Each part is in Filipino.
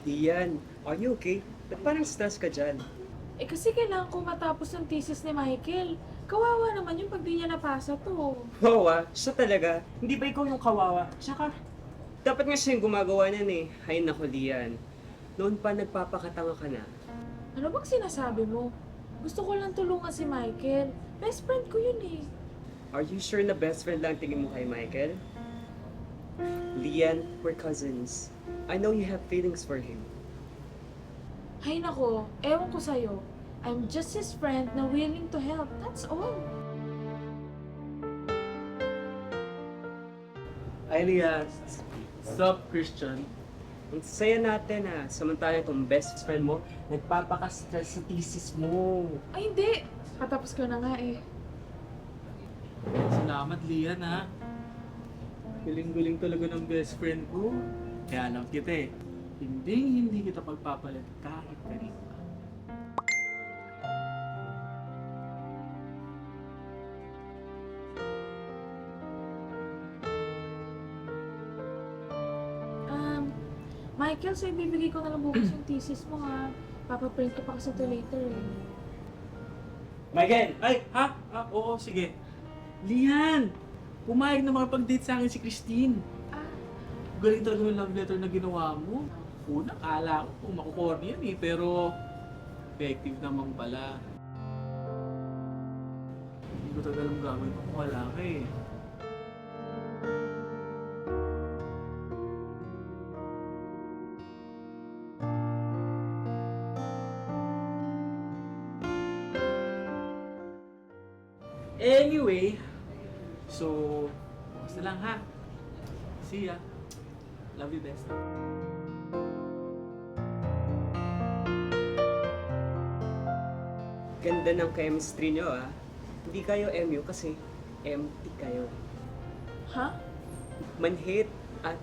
Ian, are you okay? Ba't parang stress ka dyan? Eh kasi kailangan ko matapos yung thesis ni Michael. Kawawa naman yung pag di niya napasa to. Oo siya talaga. Hindi ba ikaw yung kawawa? Tsaka, dapat nga siya yung gumagawa niyan eh. Ay nako, Lian. Noon pa nagpapakatanga ka na. Ano bang sinasabi mo? Gusto ko lang tulungan si Michael. Best friend ko yun eh. Are you sure na best friend lang tingin mo kay Michael? Lian, we're cousins. I know you have feelings for him. Hay nako, ewan ko sa'yo. I'm just his friend na willing to help. That's all. Hi, Lian. Sup, Christian? Ang saya natin samantalang itong best friend mo, nagpapaka-stress sa thesis mo. Ay hindi. Katapos ko na nga eh. Salamat, Lian, ha? Galing-galing talaga ng best friend ko. Kaya alam kita eh. Hindi kita pagpapalit kahit kanina pa. Michael, so ibibigay ko na lang bukas yung thesis mo ha. Papaprint ko pa kasi ito later eh. Michael! Ay, ha? Oo, sige. Lian! Pumayag na makapag-date sa akin si Christine. Ah, Galing talaga yung love letter na ginawa mo. Una, akala ko kung makukorny yan eh, pero effective naman pala. Hindi ko talaga alam gagawin ko kung wala ka eh. Anyway, so, bukas na lang ha. See ya. Love you, best. Ganda ng chemistry nyo Hindi kayo MU kasi empty kayo. ha? Manhit at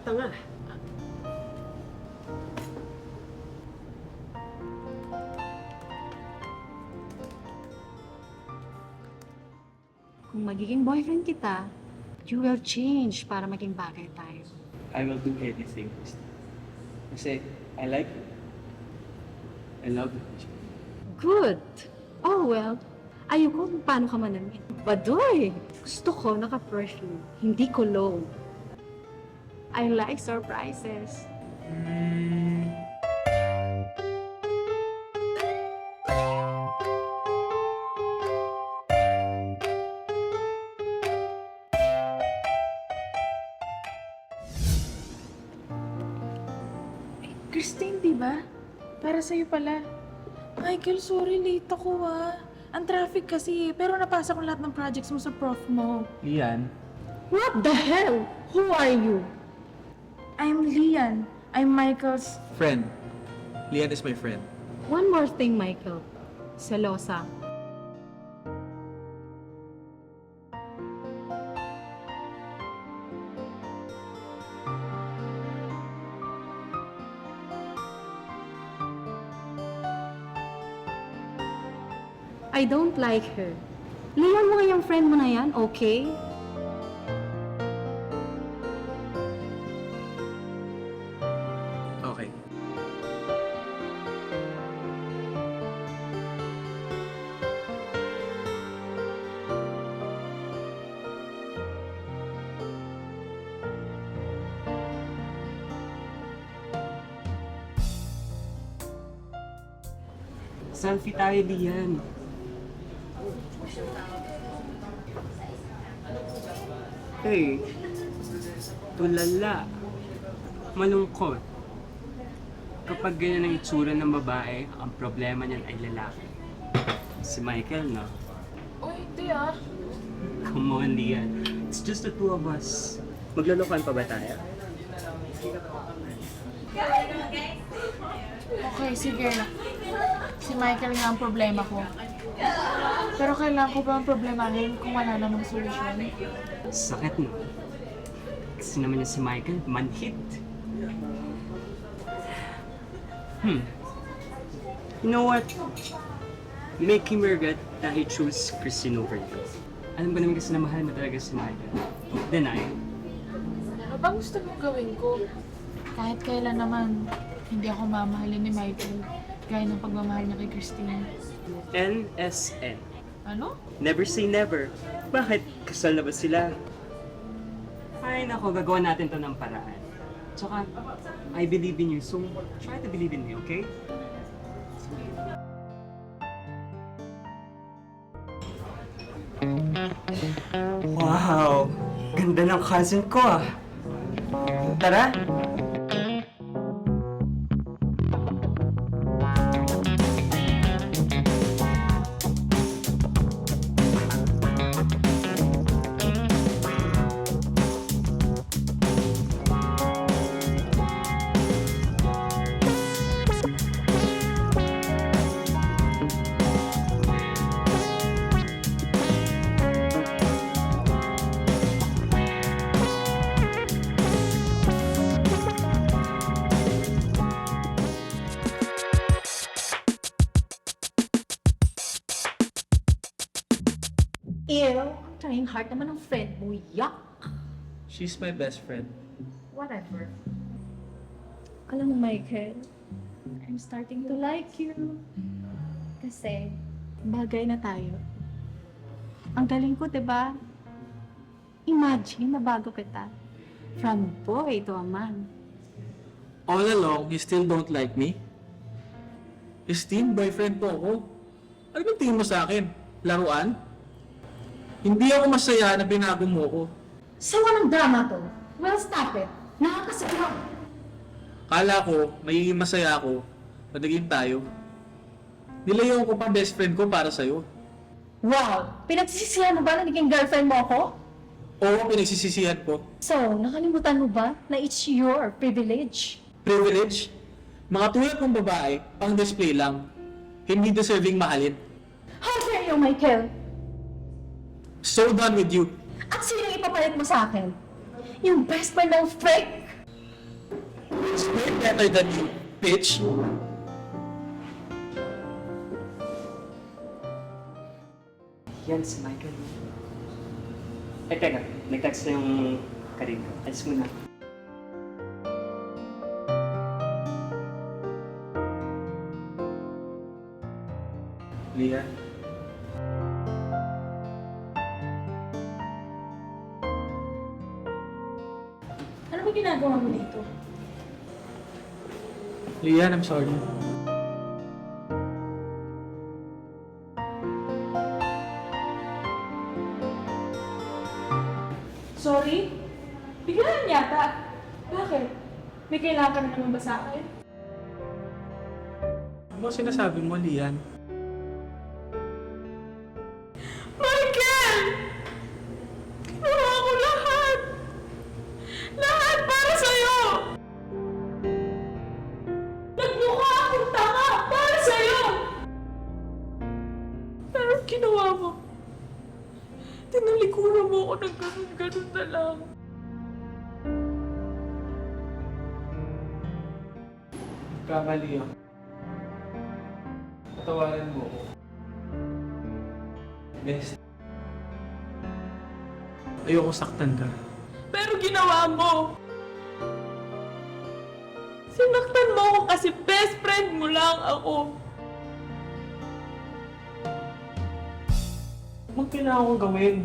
tanga. Kung magiging boyfriend kita, you will change para maging bagay tayo. I will do anything, Christine. Kasi I like you. I love you. Good! Oh well, ayoko kung paano ka manamit. Badoy! Gusto ko naka-perfume, hindi cologne. I like surprises. Christine, di ba? Para sa'yo pala. Michael, sorry, late ako Ang traffic kasi, pero napasa ko lahat ng projects mo sa prof mo. Lian, What the hell? Who are you? I'm Lian. I'm Michael's... friend. Lian is my friend. One more thing, Michael. Selosa. I don't like her. Liyan mo nga yung friend mo na yan, okay? Okay. Selfie tayo, Lian. Hey, tulala. Malungkot. Kapag ganyan ang itsura ng babae, ang problema niyan ay lalaki. Si Michael, no? Oh, hindi Come on, Lian. It's just the two of us. Maglulukan pa ba tayo? Okay, sige. Si Michael nga ang problema ko. Pero kailangan ko ba ang problemahin kung wala namang solusyon? Sakit, no? Kasi naman niya si Michael, manhit. You know what? Make him regret that he chose Christine over you. Alam ko naman kasi na mahal mo talaga si Michael. Deny. Ano bang gusto mong gawin ko? Kahit kailan naman, hindi ako mamahalin ni Michael gaya ng pagmamahal niya kay Christine. NSN. Ano? Never say never. Bakit? Kasal na ba sila? Ay, nako, gagawa natin to ng paraan. Tsaka, I believe in you, so try to believe in me, okay? Wow! Ganda ng cousin ko ah! Tara! Ew, ang trying hard naman ng friend mo. Yuck! She's my best friend. Whatever. Alam mo, Michael, I'm starting to like you. Kasi, bagay na tayo. Ang galing ko, diba? Imagine na bago kita. From boy to a man. All along, you still don't like me? Christine, boyfriend po ako. Ano bang tingin mo sa akin? Laruan? Hindi ako masaya na binago mo ko. So, anong drama to? Well, stop it. Nakakasawa. Kala ko, magiging masaya ako na naging tayo. Nilayo ko pa best friend ko para sa'yo. Wow! Pinagsisisihan mo ba na naging girlfriend mo ako? Oo, pinagsisisihan ko. So, nakalimutan mo ba na it's your privilege? Privilege? Mga tulad kong babae, pang display lang. Hindi deserving mahalin. How dare you, Michael? So done with you. At sino yung ipapalit mo sa akin? Yung best friend ng Frank? It's way better than you, bitch. Yan si Michael. Eh, teka. Nag-text na yung Karin ko. Alis muna. Leah, Ano ba ginagawa mo dito? Leah, I'm sorry. Sorry? Biglaan yata. Bakit? May kailangan ka na naman ba sa akin? Ano ba sinasabi mo, Lian? Michael! Ginawa ko lahat! Lahat para sa'yo! Nagmukha akong tanga para sa'yo! Pero ginawa mo, tinalikuran mo ako ng ganun-ganun na lang. Kamali ako. Patawarin mo ako. Best. Ayoko saktan ka. Pero ginawa mo! Sinaktan mo ako kasi best friend mo lang ako. Anong kailangan kong gawin?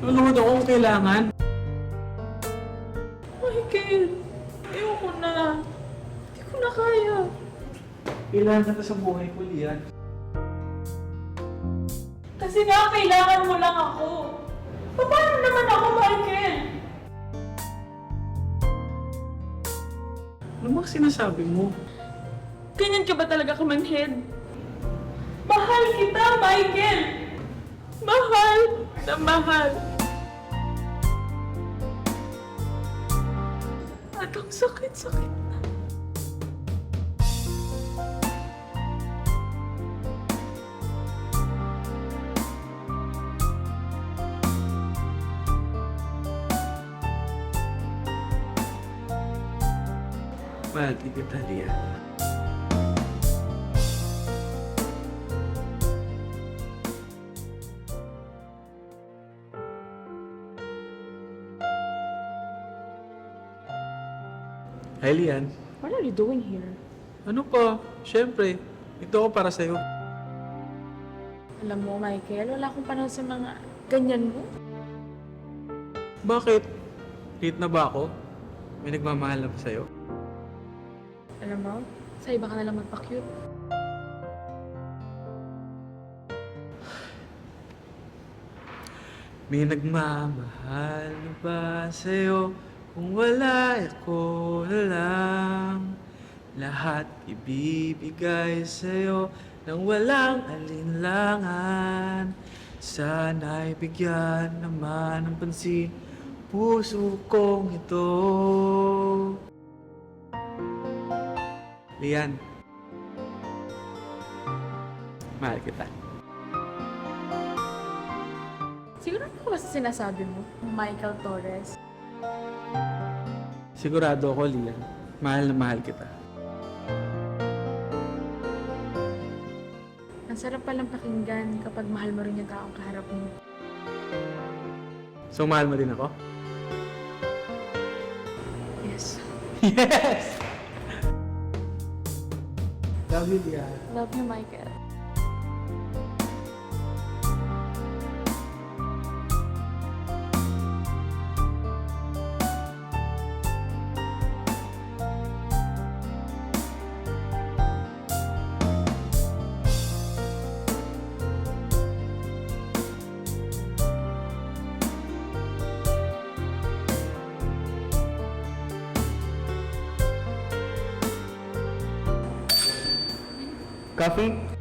Luluhod ako kung kailangan. Michael, ayoko na. Hindi ko na kaya. Kailangan ka na sa buhay ko, Lian. Kasi nga, kailangan mo lang ako. Paano naman ako, Michael? Ano bang sinasabi mo? Ganyan ka ba talaga kamanhead? Mahal kita, Michael! Mahal na mahal. At ang sakit-sakit na. Mahal kita, Lian. Hi, Lian. What are you doing here? Ano pa? Siyempre, ito ako para sa'yo. Alam mo, Michael, wala akong panahon sa mga ganyan mo. Bakit? Late na ba ako? May nagmamahal na ba sa'yo? Alam mo, sa iba ka na lang magpa-cute. May nagmamahal na ba sa'yo? Kung wala, ako na lang. Lahat ibibigay sa'yo nang walang alinlangan. Sana'y bigyan naman ng pansin puso kong ito. Lian, mahal kita. Siguro ano ba sa sinasabi mo? Michael Torres. Sigurado ako, Lian. Mahal na mahal kita. Ang sarap palang pakinggan kapag mahal mo rin yung taong kaharap mo. So, mahal mo din ako? Yes. Yes! Love you, Lian. Love you, Michael. Coffee?